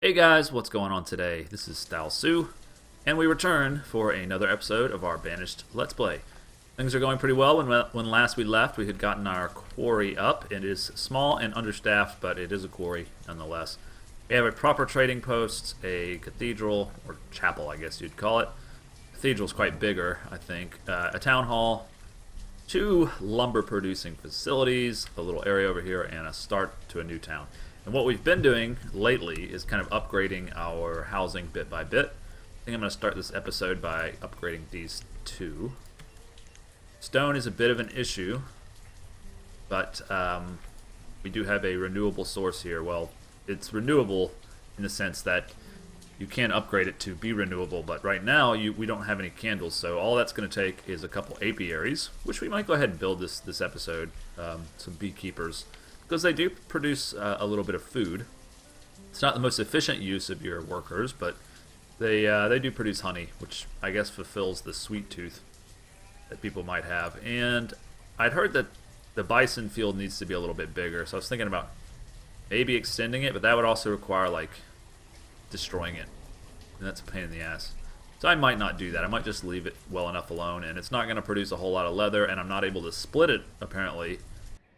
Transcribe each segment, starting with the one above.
Hey guys, what's going on today? This is Style Sue, and we return for another episode of our Banished Let's Play. Things are going pretty well. When last we left, we had gotten our quarry up. It is small and understaffed, but it is a quarry nonetheless. We have a proper trading post, a cathedral, or chapel I guess you'd call it. Cathedral's quite bigger, I think. A town hall, two lumber producing facilities, a little area over here, and a start to a new town. And what we've been doing lately is kind of upgrading our housing bit by bit. I think I'm going to start this episode by upgrading these two. Stone is a bit of an issue, but we do have a renewable source here. Well, it's renewable in the sense that you can upgrade it to be renewable, but right now we don't have any candles, so all that's going to take is a couple apiaries, which we might go ahead and build this episode, some beekeepers, because they do produce a little bit of food. It's not the most efficient use of your workers, but they do produce honey, which I guess fulfills the sweet tooth that people might have. And I'd heard that the bison field needs to be a little bit bigger, so I was thinking about maybe extending it, but that would also require like destroying it, and that's a pain in the ass. So I might not do that. I might just leave it well enough alone, and it's not going to produce a whole lot of leather, and I'm not able to split it apparently.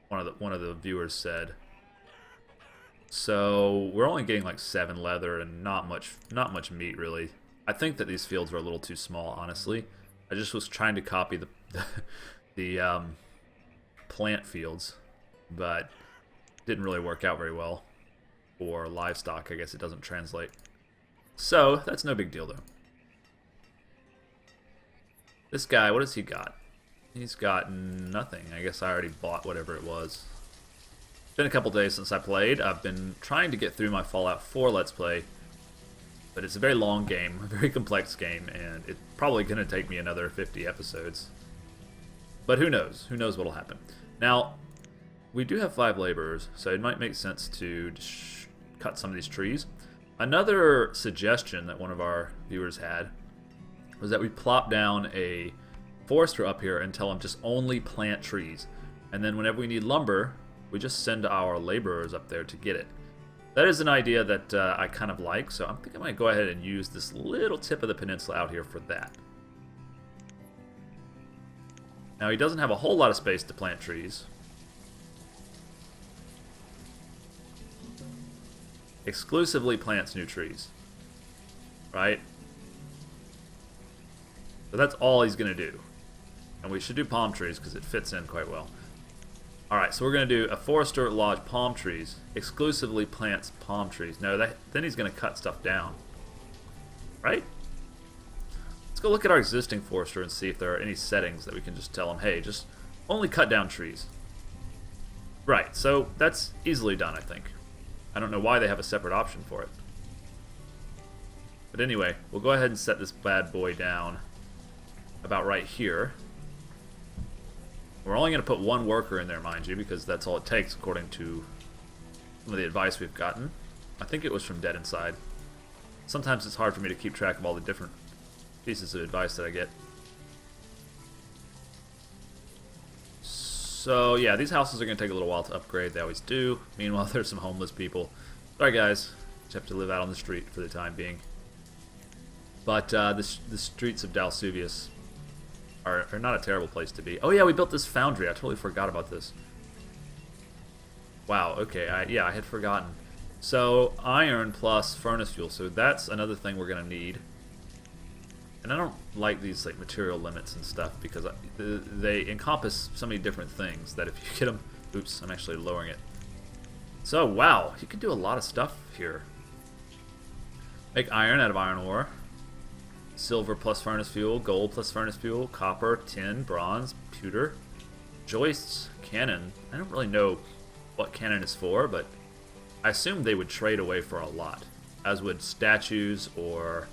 One of the viewers said. So we're only getting like 7 leather and not much meat really. I think that these fields are a little too small, honestly. I just was trying to copy the plant fields, but didn't really work out very well. Or livestock, I guess it doesn't translate. So that's no big deal though. This guy, what has he got? He's got nothing. I guess I already bought whatever it was. It's been a couple days since I played. I've been trying to get through my Fallout 4 Let's Play, but it's a very long game, a very complex game, and it's probably going to take me another 50 episodes. But who knows? Who knows what'll happen. Now, we do have 5 laborers, so it might make sense to cut some of these trees. Another suggestion that one of our viewers had was that we plop down a forester up here and tell him just only plant trees, and then whenever we need lumber we just send our laborers up there to get it. That is an idea that I kind of like, so I think I might go ahead and use this little tip of the peninsula out here for that. Now he doesn't have a whole lot of space to plant trees. Exclusively plants new trees, right? So that's all he's gonna do. And we should do palm trees because it fits in quite well. Alright, so we're going to do a forester lodge palm trees. Exclusively plants palm trees. No, then he's going to cut stuff down. Right? Let's go look at our existing forester and see if there are any settings that we can just tell him, hey, just only cut down trees. Right, so that's easily done, I think. I don't know why they have a separate option for it. But anyway, we'll go ahead and set this bad boy down about right here. We're only going to put 1 worker in there, mind you, because that's all it takes according to some of the advice we've gotten. I think it was from Dead Inside. Sometimes it's hard for me to keep track of all the different pieces of advice that I get. So yeah, these houses are going to take a little while to upgrade. They always do. Meanwhile, there's some homeless people. Sorry guys, just have to live out on the street for the time being. But the streets of Dalsuvius are not a terrible place to be. Oh yeah, we built this foundry. I totally forgot about this. Wow, okay, yeah, I had forgotten. So, iron plus furnace fuel, so that's another thing we're going to need. And I don't like these like material limits and stuff because they encompass so many different things that if you get them... Oops, I'm actually lowering it. So, wow, you can do a lot of stuff here. Make iron out of iron ore. Silver plus furnace fuel, gold plus furnace fuel, copper, tin, bronze, pewter, joists, cannon. I don't really know what cannon is for, but I assume they would trade away for a lot, as would statues or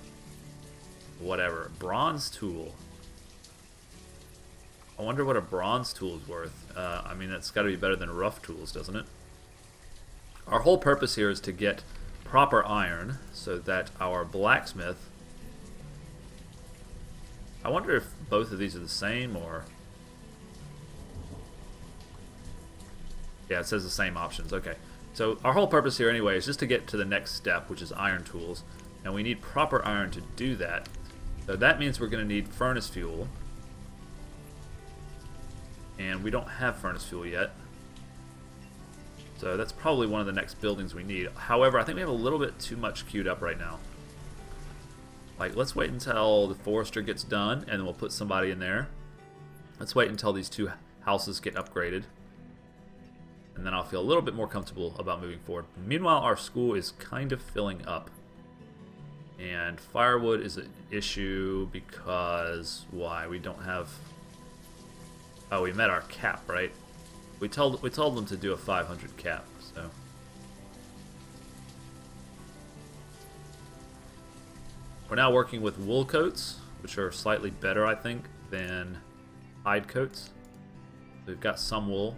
whatever. Bronze tool. I wonder what a bronze tool is worth. I mean, that's got to be better than rough tools, doesn't it? Our whole purpose here is to get proper iron so that our blacksmith... I wonder if both of these are the same, or... Yeah, it says the same options. Okay. So our whole purpose here anyway is just to get to the next step, which is iron tools. And we need proper iron to do that. So that means we're going to need furnace fuel. And we don't have furnace fuel yet. So that's probably one of the next buildings we need. However, I think we have a little bit too much queued up right now. Like, let's wait until the forester gets done, and then we'll put somebody in there. Let's wait until these 2 houses get upgraded. And then I'll feel a little bit more comfortable about moving forward. Meanwhile, our school is kind of filling up. And firewood is an issue because... why? We don't have... oh, we met our cap, right? We told them to do a 500 cap, so... we're now working with wool coats, which are slightly better, I think, than hide coats. We've got some wool.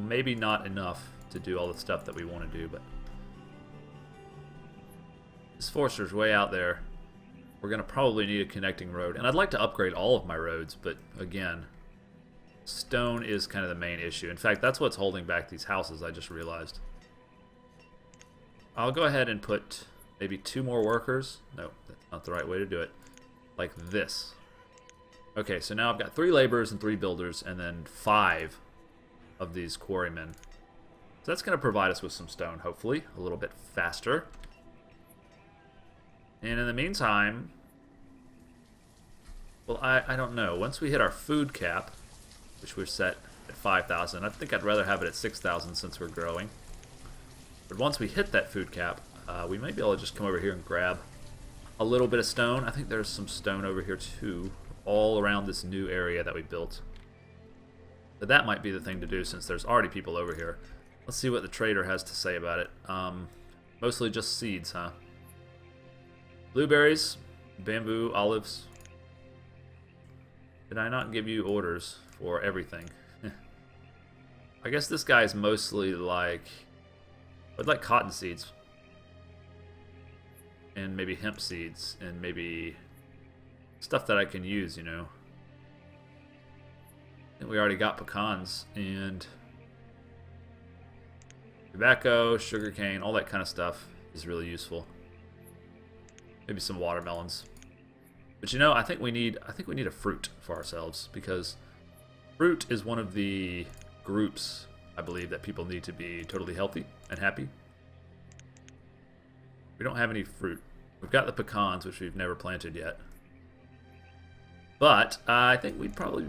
Maybe not enough to do all the stuff that we want to do, but... this forester's way out there. We're going to probably need a connecting road. And I'd like to upgrade all of my roads, but again... stone is kind of the main issue. In fact, that's what's holding back these houses, I just realized. I'll go ahead and put maybe 2 more workers. No, that's not the right way to do it. Like this. Okay, so now I've got 3 laborers and 3 builders, and then 5 of these quarrymen. So that's going to provide us with some stone, hopefully. A little bit faster. And in the meantime... well, I don't know. Once we hit our food cap... which we're set at 5,000. I think I'd rather have it at 6,000 since we're growing. But once we hit that food cap, we might be able to just come over here and grab a little bit of stone. I think there's some stone over here too, all around this new area that we built. But that might be the thing to do since there's already people over here. Let's see what the trader has to say about it. Mostly just seeds, huh? Blueberries, bamboo, olives. Did I not give you orders for everything? I guess this guy's mostly like... I'd like cotton seeds. And maybe hemp seeds. And maybe stuff that I can use, you know. I think we already got pecans and tobacco, sugarcane, all that kind of stuff is really useful. Maybe some watermelons. But you know, I think we need a fruit for ourselves, because fruit is one of the groups, I believe, that people need to be totally healthy and happy. We don't have any fruit. We've got the pecans, which we've never planted yet. But I think we'd probably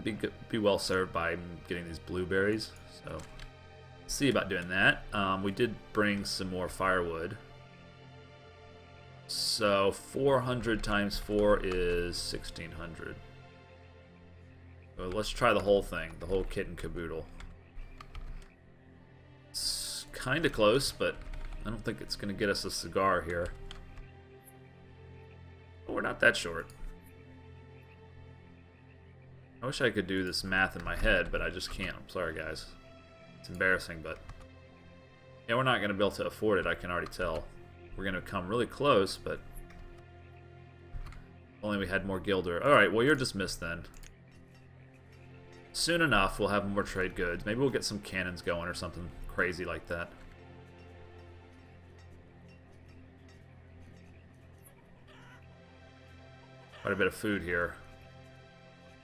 be well served by getting these blueberries. So let's see about doing that. We did bring some more firewood. So 400 times 4 is 1,600. So let's try the whole thing, the whole kit and caboodle. It's kind of close, but I don't think it's going to get us a cigar here. But we're not that short. I wish I could do this math in my head, but I just can't. I'm sorry, guys. It's embarrassing, but... yeah, we're not going to be able to afford it, I can already tell. We're going to come really close, but... if only we had more gilder. Alright, well, you're dismissed then. Soon enough, we'll have more trade goods. Maybe we'll get some cannons going or something crazy like that. Quite a bit of food here.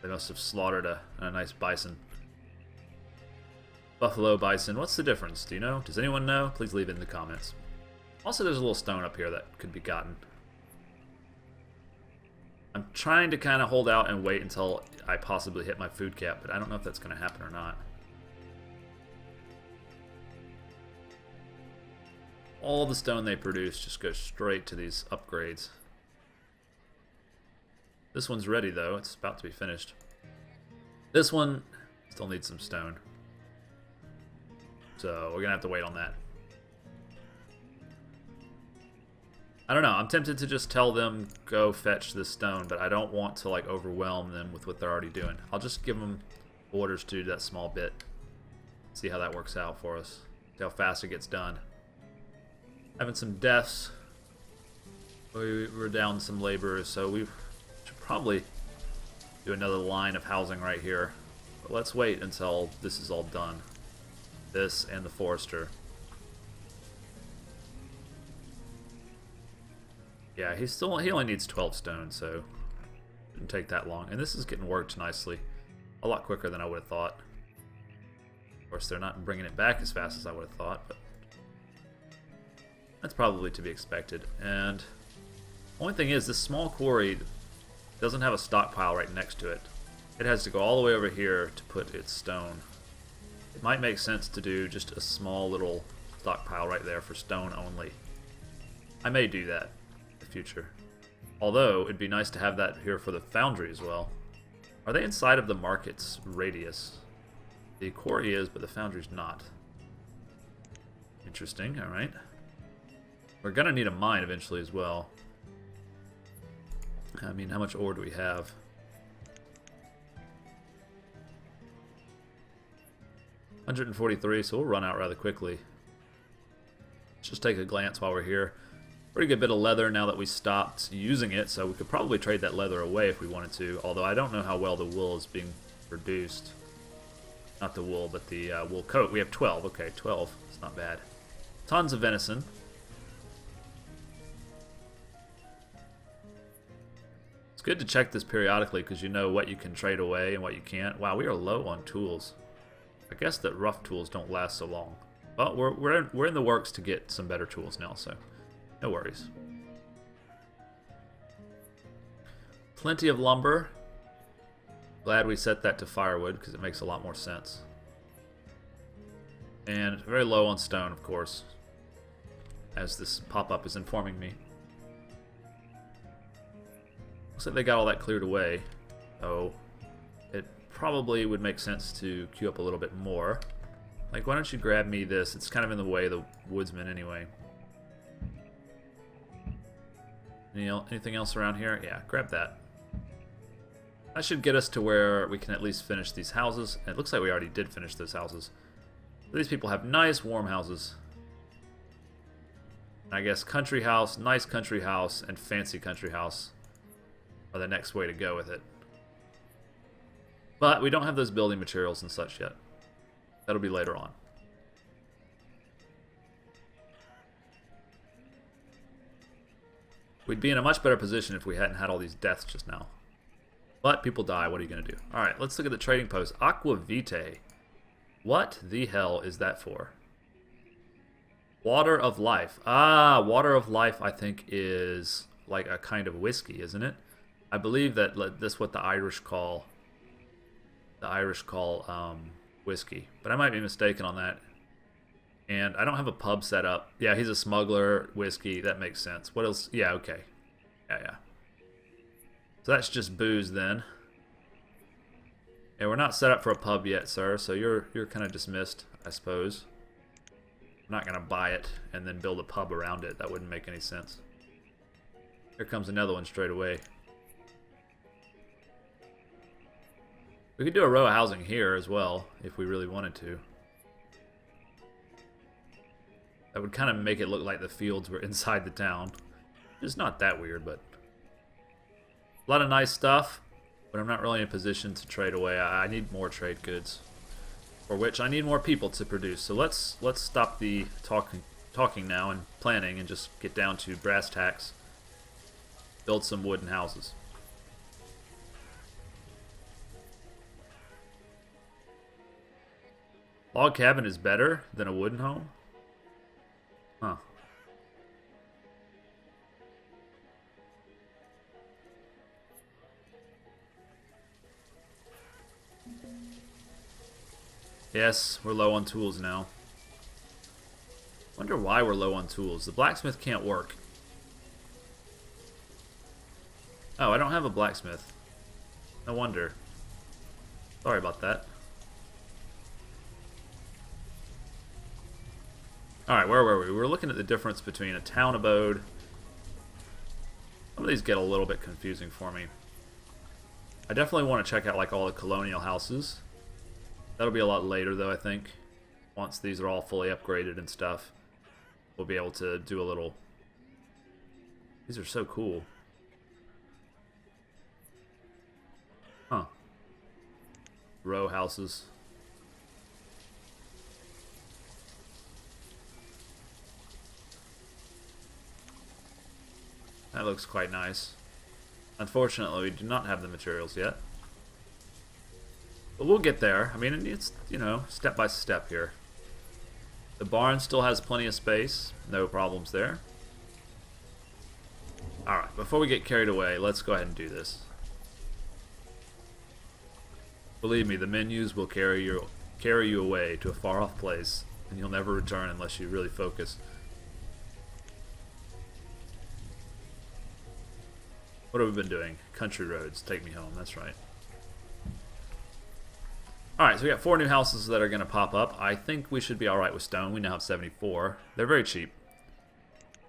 They must have slaughtered a nice bison. Buffalo bison. What's the difference? Do you know? Does anyone know? Please leave it in the comments. Also, there's a little stone up here that could be gotten. I'm trying to kind of hold out and wait until I possibly hit my food cap, but I don't know if that's going to happen or not. All the stone they produce just goes straight to these upgrades. This one's ready, though. It's about to be finished. This one still needs some stone. So we're going to have to wait on that. I don't know. I'm tempted to just tell them, go fetch this stone, but I don't want to like overwhelm them with what they're already doing. I'll just give them orders to do that small bit. See how that works out for us. See how fast it gets done. Having some deaths. We're down some laborers, so we should probably do another line of housing right here. But let's wait until this is all done. This and the forester. Yeah, he only needs 12 stone, so it didn't take that long. And this is getting worked nicely. A lot quicker than I would have thought. Of course, they're not bringing it back as fast as I would have thought, but that's probably to be expected. And the only thing is, this small quarry doesn't have a stockpile right next to it. It has to go all the way over here to put its stone. It might make sense to do just a small little stockpile right there for stone only. I may do that in the future. Although, it'd be nice to have that here for the foundry as well. Are they inside of the market's radius? The quarry is, but the foundry's not. Interesting, alright. We're gonna need a mine eventually as well. I mean, how much ore do we have? $143, so we'll run out rather quickly. Let's just take a glance while we're here. Pretty good bit of leather now that we stopped using it, so we could probably trade that leather away if we wanted to, although I don't know how well the wool is being produced. Not the wool, but the wool coat. We have 12. Okay, 12. It's not bad. Tons of venison. It's good to check this periodically because you know what you can trade away and what you can't. Wow, we are low on tools. I guess that rough tools don't last so long. But we're in the works to get some better tools now, so no worries. Plenty of lumber. Glad we set that to firewood because it makes a lot more sense. And very low on stone, of course, as this pop-up is informing me. Looks like they got all that cleared away. Oh, it probably would make sense to queue up a little bit more. Like, why don't you grab me this? It's kind of in the way of the woodsman anyway. Anything else around here? Yeah, grab that. That should get us to where we can at least finish these houses. It looks like we already did finish those houses. These people have nice warm houses. I guess country house, nice country house, and fancy country house are the next way to go with it. But we don't have those building materials and such yet. That'll be later on. We'd be in a much better position if we hadn't had all these deaths just now. But people die, what are you going to do? Alright, let's look at the trading post. Aqua Vitae. What the hell is that for? Water of Life. Ah, Water of Life I think is like a kind of whiskey, isn't it? I believe that that's what the Irish call whiskey. But I might be mistaken on that. And I don't have a pub set up. Yeah, he's a smuggler, whiskey, that makes sense. What else? Yeah, okay. Yeah. So that's just booze then. And we're not set up for a pub yet, sir, so you're kind of dismissed, I suppose. I'm not going to buy it and then build a pub around it. That wouldn't make any sense. Here comes another one straight away. We could do a row of housing here as well, if we really wanted to. That would kind of make it look like the fields were inside the town. It's not that weird, but a lot of nice stuff, but I'm not really in a position to trade away. I need more trade goods, for which I need more people to produce. So let's stop the talking now and planning and just get down to brass tacks. Build some wooden houses. Log cabin is better than a wooden home? Huh. Yes, we're low on tools now. Wonder why we're low on tools. The blacksmith can't work. Oh, I don't have a blacksmith. No wonder. Sorry about that. Alright, where were we? We were looking at the difference between a town abode. Some of these get a little bit confusing for me. I definitely want to check out like all the colonial houses. That'll be a lot later though, I think. Once these are all fully upgraded and stuff, we'll be able to do a little... These are so cool. Huh. Row houses. That looks quite nice. Unfortunately, we do not have the materials yet. But we'll get there. I mean, it's, you know, step by step here. The barn still has plenty of space. No problems there. Alright, before we get carried away, let's go ahead and do this. Believe me, the menus will carry you away to a far-off place, and you'll never return unless you really focus. What have we been doing? Country roads, take me home, that's right. Alright, so we got 4 new houses that are going to pop up. I think we should be alright with stone. We now have 74. They're very cheap.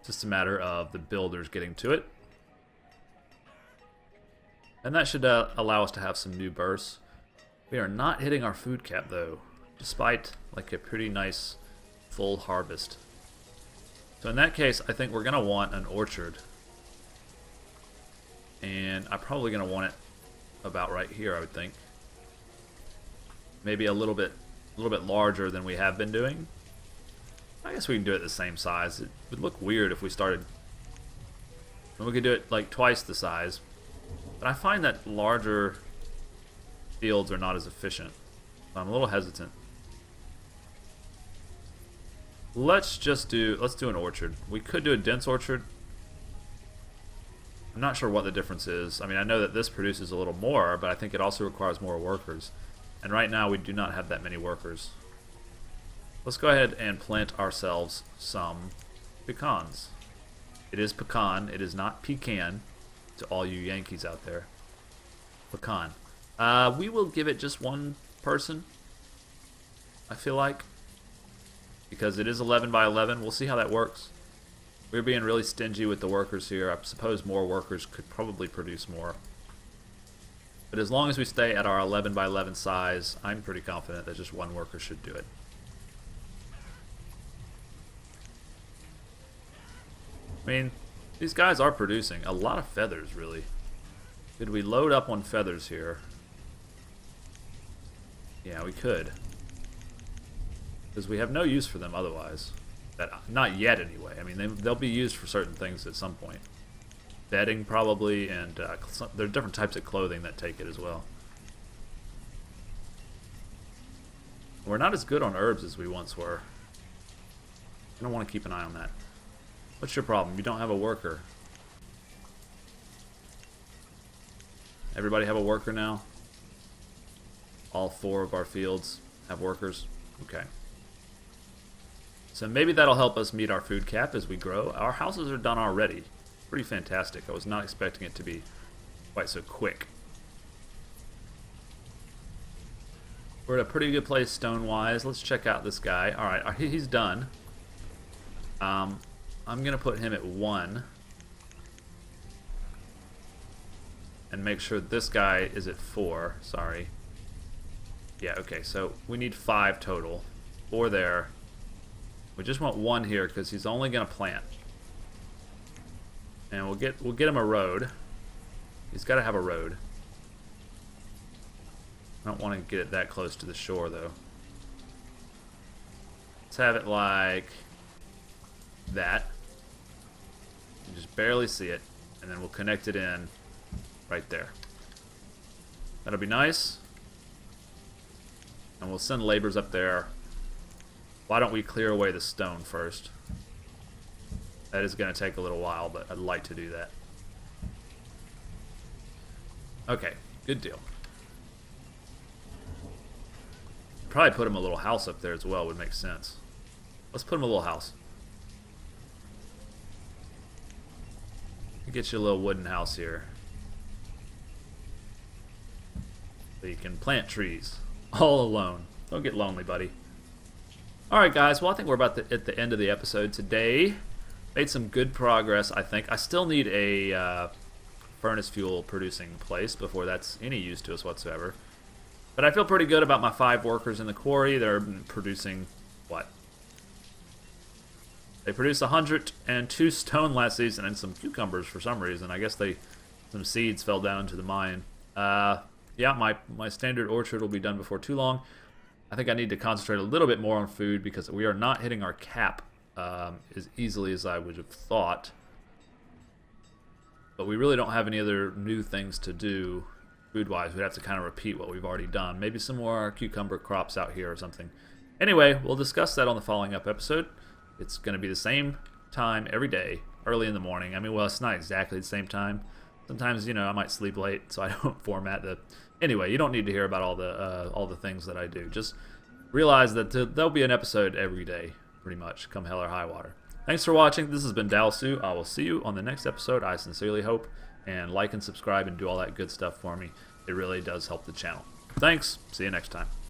It's just a matter of the builders getting to it. And that should allow us to have some new bursts. We are not hitting our food cap though, despite like a pretty nice full harvest. So in that case, I think we're going to want an orchard. And I'm probably going to want it about right here, I would think. Maybe a little bit larger than we have been doing. I guess we can do it the same size. It would look weird if we started. And we could do it like twice the size. But I find that larger fields are not as efficient. So I'm a little hesitant. Let's do an orchard. We could do a dense orchard. I'm not sure what the difference is. I mean, I know that this produces a little more, but I think it also requires more workers. And right now we do not have that many workers. Let's go ahead and plant ourselves some pecans. It is pecan, it is not pecan, to all you Yankees out there. Pecan. We will give it just one person, I feel like. Because it is 11 by 11. We'll see how that works. We're being really stingy with the workers here. I suppose more workers could probably produce more. But as long as we stay at our 11 by 11 size, I'm pretty confident that just one worker should do it. I mean, these guys are producing a lot of feathers, really. Could we load up on feathers here? Yeah, we could. Because we have no use for them otherwise. Not yet, anyway. I mean, they'll be used for certain things at some point. Bedding, probably, and there are different types of clothing that take it as well. We're not as good on herbs as we once were. I don't want to keep an eye on that. What's your problem? You don't have a worker. Everybody have a worker now? All 4 of our fields have workers? Okay. So maybe that'll help us meet our food cap as we grow. Our houses are done already. Pretty fantastic. I was not expecting it to be quite so quick. We're at a pretty good place stone-wise. Let's check out this guy. Alright, he's done. I'm going to put him at 1. And make sure this guy is at 4. Sorry. Yeah, okay, so we need 5 total. 4 there. We just want 1 here because he's only going to plant. And we'll get him a road. He's got to have a road. I don't want to get it that close to the shore, though. Let's have it like that. You just barely see it, and then we'll connect it in right there. That'll be nice. And we'll send laborers up there. Why don't we clear away the stone first? That is going to take a little while, but I'd like to do that. Okay, good deal. Probably put him a little house up there as well, would make sense. Let's put him a little house. Get you a little wooden house here. So you can plant trees all alone. Don't get lonely, buddy. Alright guys, well I think we're about at the end of the episode today. Made some good progress, I think. I still need a furnace fuel producing place before that's any use to us whatsoever. But I feel pretty good about my 5 workers in the quarry. They're producing, what? They produced 102 stone last season and some cucumbers for some reason. I guess some seeds fell down into the mine. Yeah, my standard orchard will be done before too long. I think I need to concentrate a little bit more on food because we are not hitting our cap as easily as I would have thought. But we really don't have any other new things to do food-wise. We'd have to kind of repeat what we've already done. Maybe some more cucumber crops out here or something. Anyway, we'll discuss that on the following up episode. It's going to be the same time every day, early in the morning. I mean, well, it's not exactly the same time. Sometimes, you know, I might sleep late, so I don't format the... Anyway, you don't need to hear about all the things that I do. Just realize that there'll be an episode every day, pretty much, come hell or high water. Thanks for watching. This has been Dalsu. I will see you on the next episode, I sincerely hope. And like and subscribe and do all that good stuff for me. It really does help the channel. Thanks. See you next time.